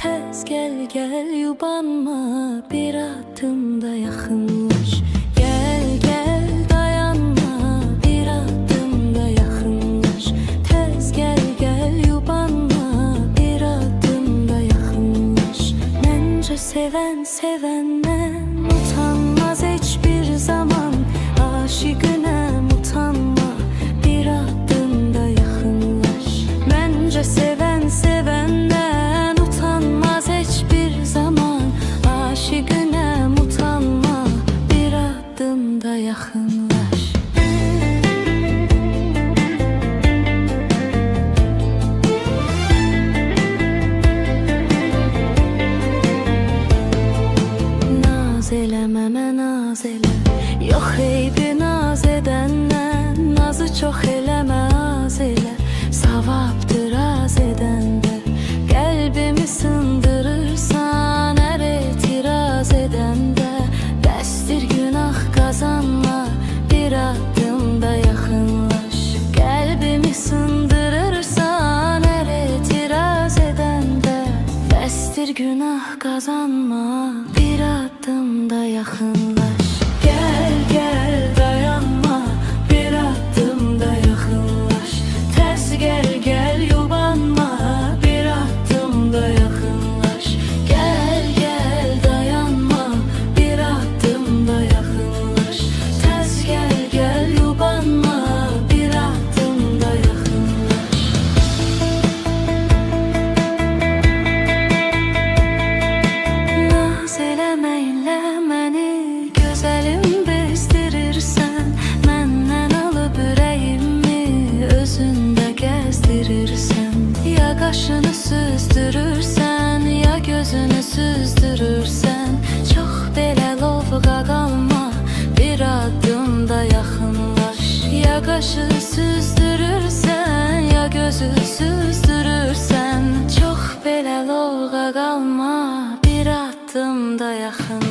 Tez gel gel yubanma, bir adımda yakınlaş. Gel gel dayanma, bir adımda yakınlaş. Tez gel gel yubanma, bir adımda yakınlaş. Bence seven sevenden utanmaz hiçbir zaman. Aşıkına utanma, bir adımda yakınlaş. Bence seven sevenden utanmaz hiçbir zaman. Aşıkına utanma, bir adımda yakınlaş. Naz eləməmə naz elə, yox eybi naz edəndən. Nazı çox eləmə az elə, savabdır az edəndə. Qəlbimi sındırırsan hər etiraz edəndə. Bəsdir günah qazanma, bir addımda yaxınlaş. Qəlbimi sındırırsan hər etiraz edəndə. Bəsdir günah qazanma, bir addımda yaxınlaş. Gel gel dayanma, bir adımda yakınlaş. Tez gel gel yubanma, bir adımda yakınlaş. Gel gel dayanma, bir adımda yakınlaş. Tez gel gel yubanma, bir adımda yakınlaş. Naz eləməklə məni gözəlim bezdirirsən. Məndən alıb ürəyimi özündə gəzdirirsən. Ya qaşını süzdürürsən, ya gözünü süzdürürsən. Çox belə lovğa qalma, bir addımda yaxınlaş. Ya qaşı süzdürürsən, ya gözü süzdürürsən. Çox belə lovğa qalma, bir addımda yaxınlaş.